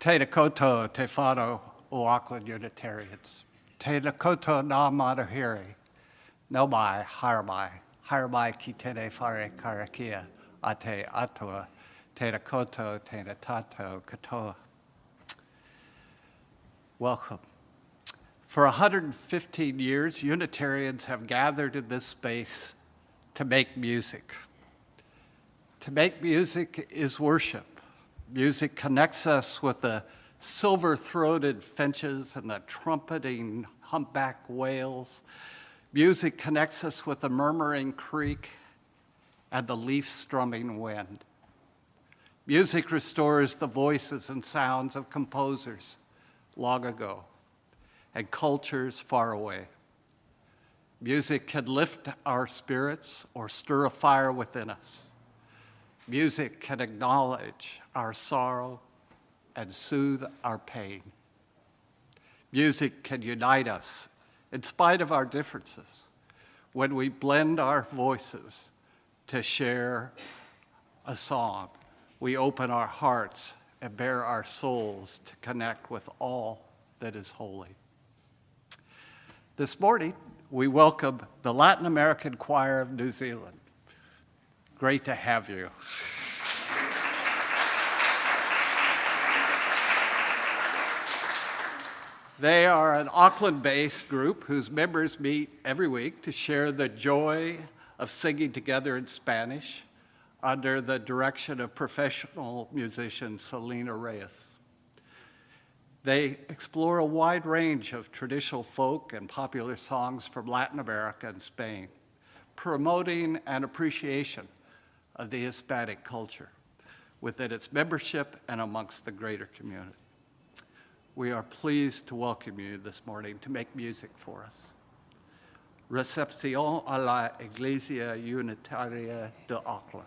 Te Koto Te Whānau o Auckland Unitarians. Te Koto nā maruhiri. No mai, haramai ki tene whare karakia a te atua, te koto, te tato katoa. Welcome. For 115 years, Unitarians have gathered in this space to make music. To make music is worship. Music connects us with the silver-throated finches and the trumpeting humpback whales. Music connects us with the murmuring creek and the leaf-strumming wind. Music restores the voices and sounds of composers long ago and cultures far away. Music can lift our spirits or stir a fire within us. Music can acknowledge our sorrow and soothe our pain. Music can unite us in spite of our differences when we blend our voices to share a song. We open our hearts and bare our souls to connect with all that is holy. This morning, we welcome the Latin American Choir of New Zealand. Great to have you. They are an Auckland-based group whose members meet every week to share the joy of singing together in Spanish under the direction of professional musician Selena Reyes. They explore a wide range of traditional folk and popular songs from Latin America and Spain, promoting an appreciation of the Hispanic culture within its membership and amongst the greater community. We are pleased to welcome you this morning to make music for us. Recepción a la Iglesia Unitaria de Auckland.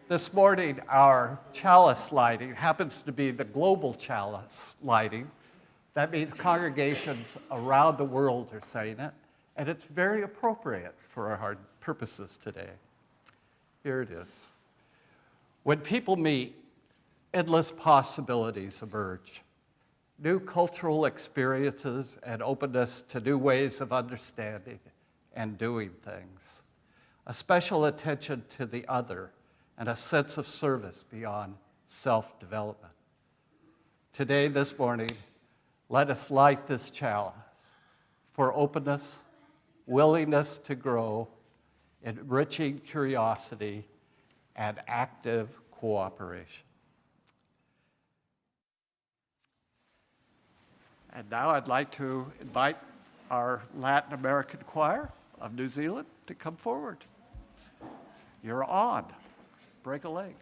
This morning, our chalice lighting happens to be the global chalice lighting. That means congregations around the world are saying it, and it's very appropriate for our purposes today. Here it is. When people meet, endless possibilities emerge. New cultural experiences and openness to new ways of understanding and doing things. A special attention to the other and a sense of service beyond self-development. Today, this morning, let us light this chalice for openness, willingness to grow, enriching curiosity, and active cooperation. And now I'd like to invite our Latin American Choir of New Zealand to come forward. You're on. Break a leg.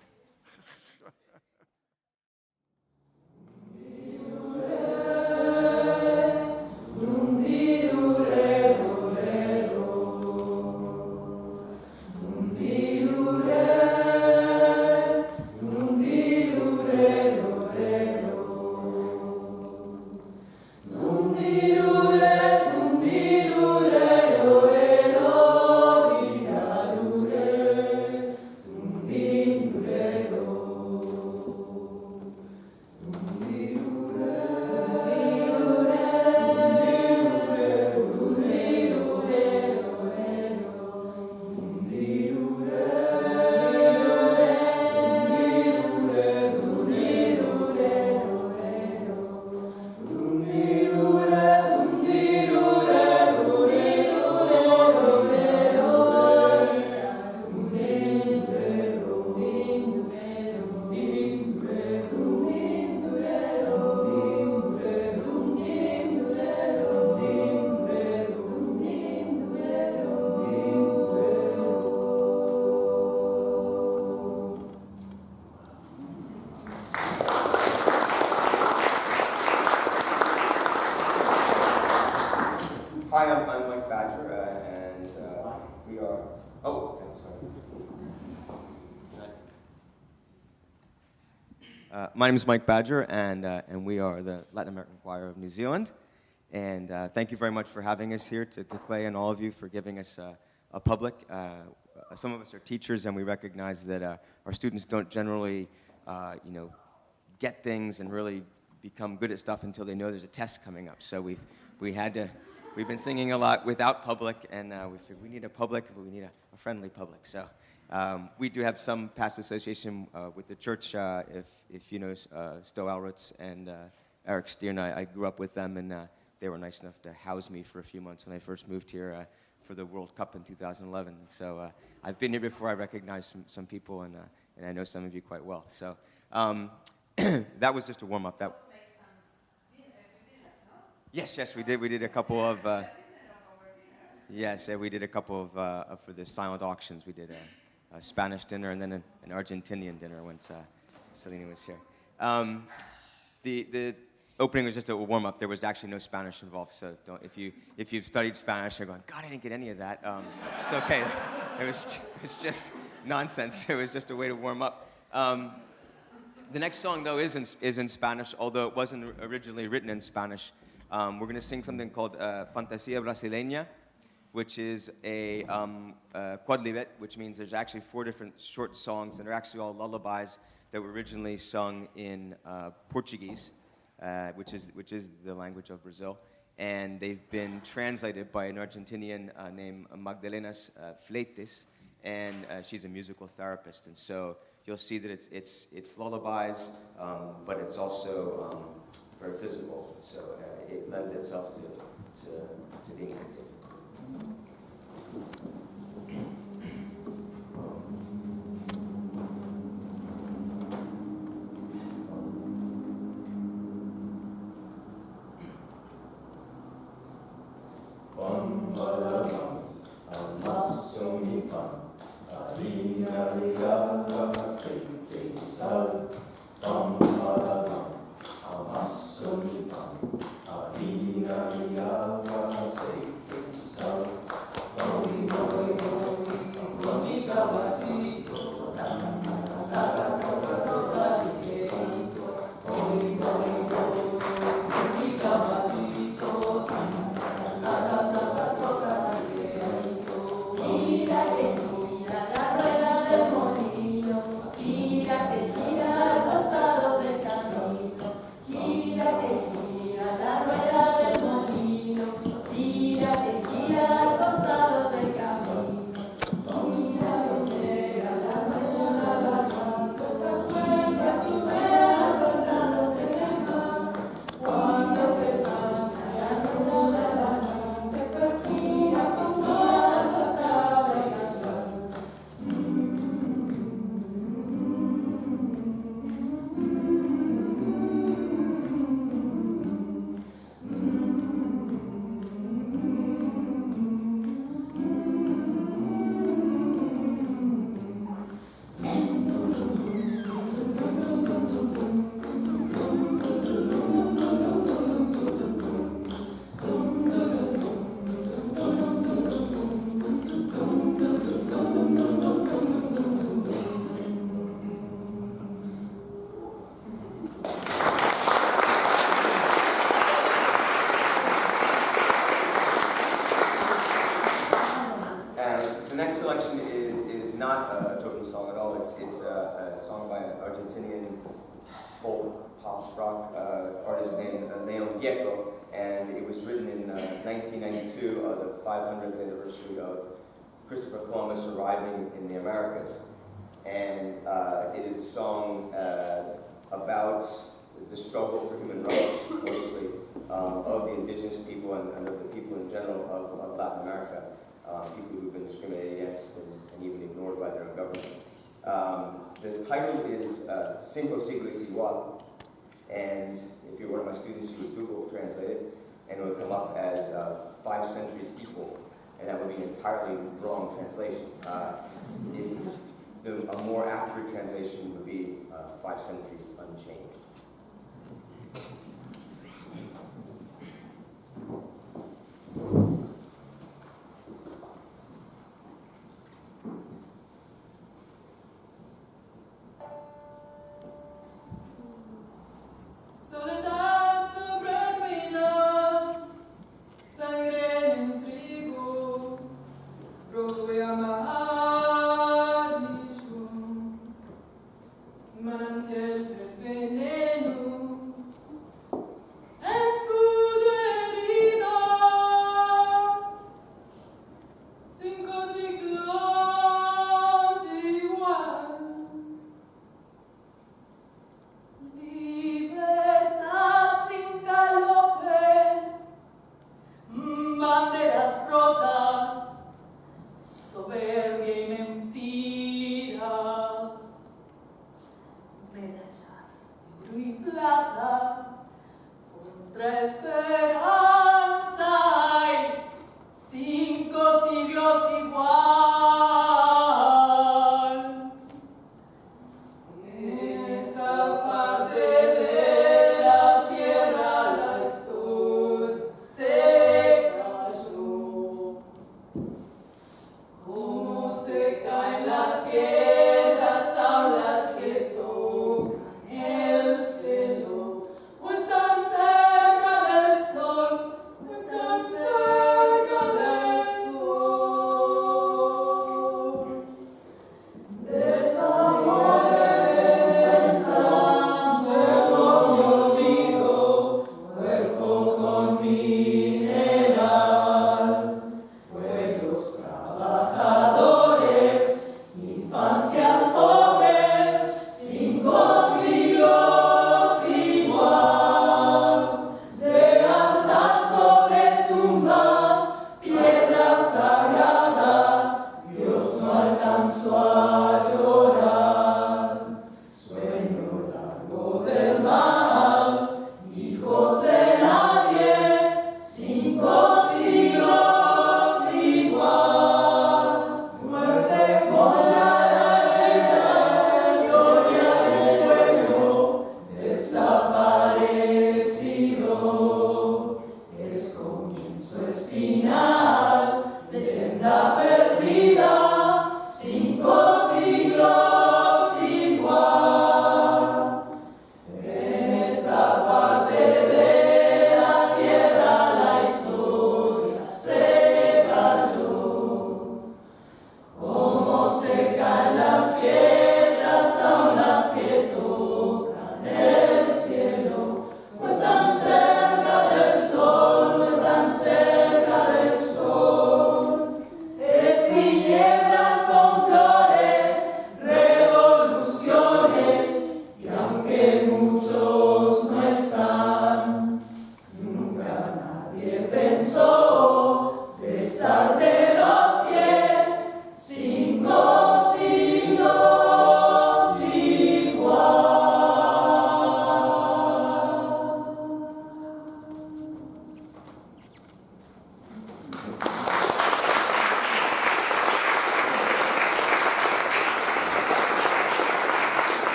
Hi, I'm Mike Badger, and we are. Oh, okay, sorry. My name is Mike Badger, and we are the Latin American Choir of New Zealand. And thank you very much for having us here, to Clay and all of you for giving us a public some of us are teachers, and we recognize that our students don't generally, get things and really become good at stuff until they know there's a test coming up. So we've been singing a lot without public, and we figured we need a public, but we need a friendly public. So we do have some past association with the church. If you know Sto Alrutz and Eric Steern, I grew up with them, and they were nice enough to house me for a few months when I first moved here for the World Cup in 2011. So I've been here before. I recognize some people, and I know some of you quite well. So that was just a warm-up. Yes, we did. We did a couple of. Yes, we did a couple of for the silent auctions. We did a Spanish dinner and then an Argentinian dinner once Selena was here. The opening was just a warm-up. There was actually no Spanish involved, so don't, if you've studied Spanish, you're going, God, I didn't get any of that. It's okay. It was just nonsense. It was just a way to warm up. The next song, though, is in Spanish, although it wasn't originally written in Spanish. We're going to sing something called Fantasia Brasileña, which is a quadlibet, which means there's actually 4 different short songs that are actually all lullabies that were originally sung in Portuguese, which is the language of Brazil. And they've been translated by an Argentinian named Magdalena Fleites, and she's a musical therapist. And so you'll see that it's lullabies, but it's also very physical. So it lends itself to being active. It's a song by an Argentinian folk pop rock artist named Leon Gieco, and it was written in 1992, the 500th anniversary of Christopher Columbus arriving in the Americas. And it is a song about the struggle for human rights, mostly, of the indigenous people and of the people in general of Latin America, people who've been discriminated against and even ignored by their own government. The title is Cinco Siglos Igual, and if you're one of my students, you would Google translate it, and it would come up as 5 centuries equal, and that would be an entirely wrong translation. A more accurate translation would be 5 centuries unchanged. Sangre en un trigo, rojo y amargo.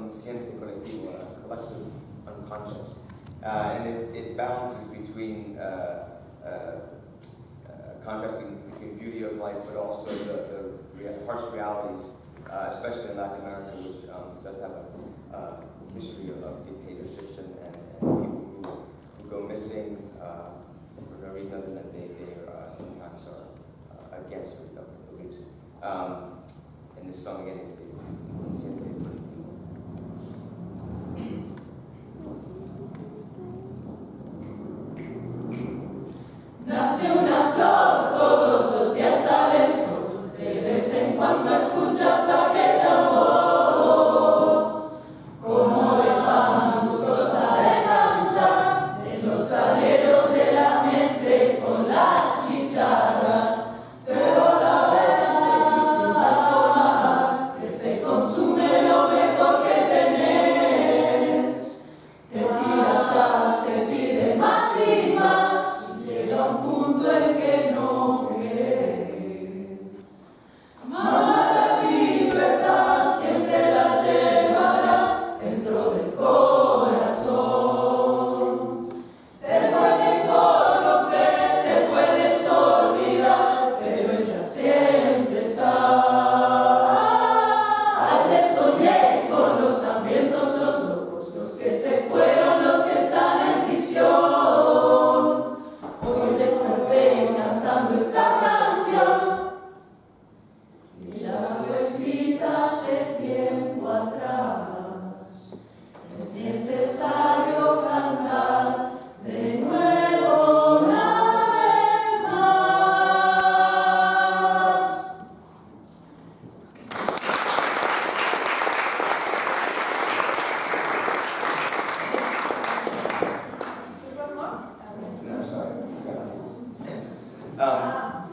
inconsciente colectivo, collective unconscious. And it balances between contrast between beauty of life, but also the harsh realities, especially in Latin America, which does have a history of dictatorships and people who go missing for no reason other than they sometimes are against what the government believes. And this song again is Inconsciente Colectivo. Nace una flor, todos los días sale el sol, de vez en cuando escuchas aquella voz, como de pan gustosa de cantar, en los aleros de la mente con las chicharras, pero a la vez existe una forma que se consume lo mejor que tenés, te tira atrás, te pide más y más. Llega un punto en que no querés. Mamá, la libertad siempre la llevarás dentro del corazón. Te pueden corromper, te puedes olvidar, pero ella siempre está. Ayer soñé con los hambrientos, los locos, los que se fueron, los que están en prisión. Hoy desperté cantando esta canción, y ya fue escrita hace tiempo atrás. Es necesario cantar de nuevo una vez más.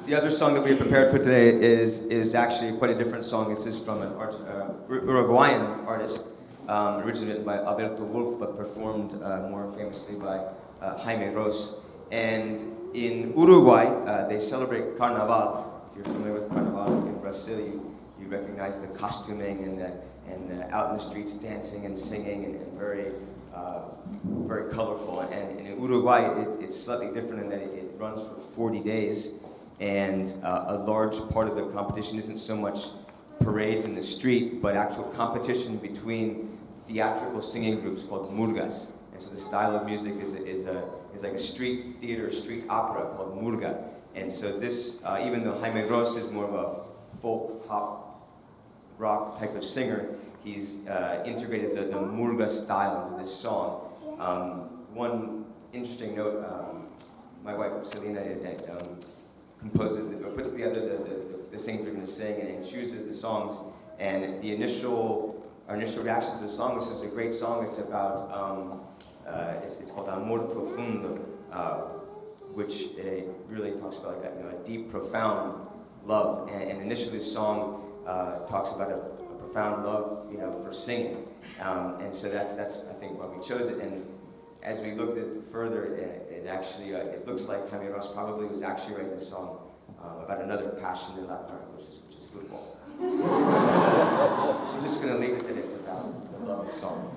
The other song that we have prepared for today is actually quite a different song. This is from an Uruguayan artist, originally written by Alberto Wolf, but performed more famously by Jaime Ross. And in Uruguay, they celebrate Carnaval. If you're familiar with Carnaval in Brazil, you recognize the costuming and the out in the streets dancing and singing and very colorful. And in Uruguay, it's slightly different in that it runs for 40 days. And a large part of the competition isn't so much parades in the street, but actual competition between theatrical singing groups called murgas. And so the style of music is like a street theater, street opera called murga. And so this, even though Jaime Ross is more of a folk, pop, rock type of singer, he's integrated the murga style into this song. One interesting note, my wife Selena composes or puts together the things we're going to sing and chooses the songs. And our initial reaction to the song, this is a great song. It's about it's called Amor Profundo, which really talks about like a deep, profound love. And initially, the song talks about a profound love, for singing. And so that's I think why we chose it. And as we looked at it further, it actually it looks like Jaime Ross probably was actually writing a song about another passion in Latin America, which is football. I'm just going to leave it that it's about the love song.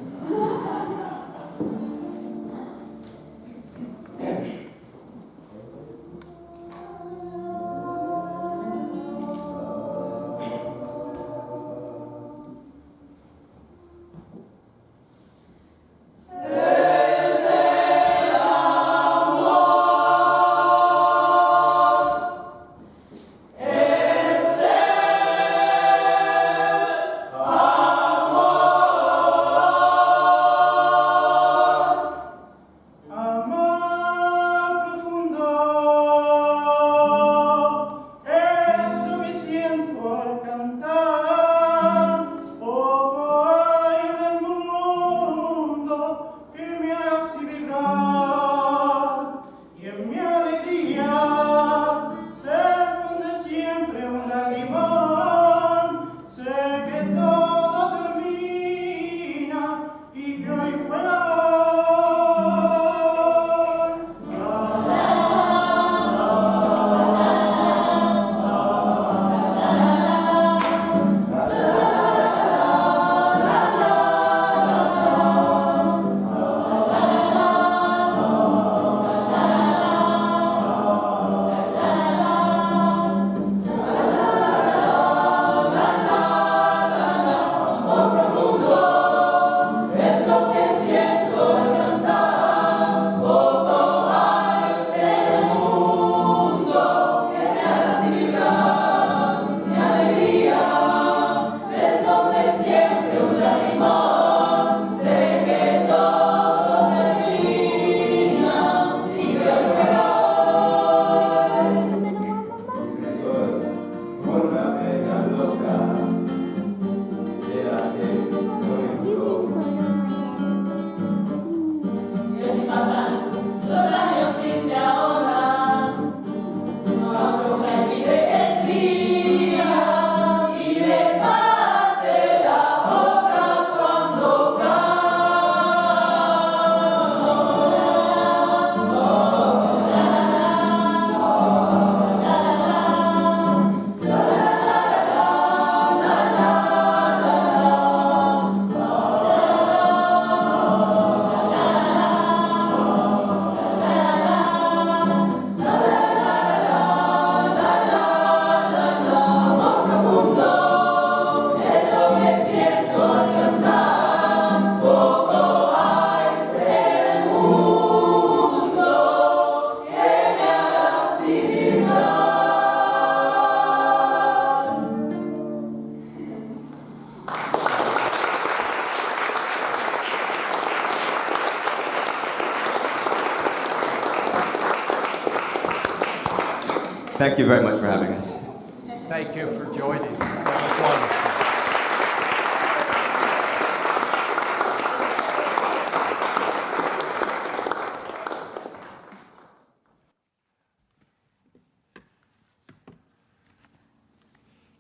Thank you very much for having us. Thank you for joining us. That was wonderful.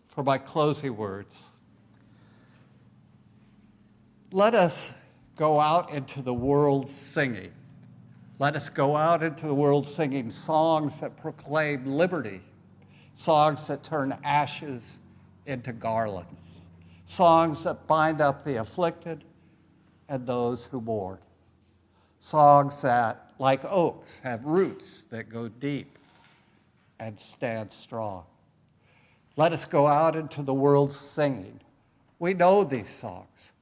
For my closing words, let us go out into the world singing. Let us go out into the world singing songs that proclaim liberty, songs that turn ashes into garlands, songs that bind up the afflicted and those who mourn, songs that, like oaks, have roots that go deep and stand strong. Let us go out into the world singing. We know these songs.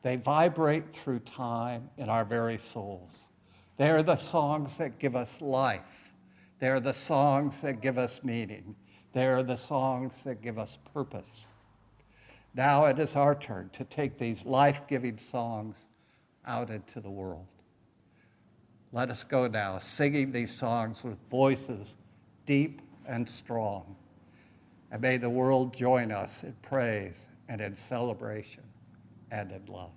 They vibrate through time in our very souls. They are the songs that give us life. They are the songs that give us meaning. They are the songs that give us purpose. Now it is our turn to take these life-giving songs out into the world. Let us go now singing these songs with voices deep and strong. And may the world join us in praise and in celebration and in love.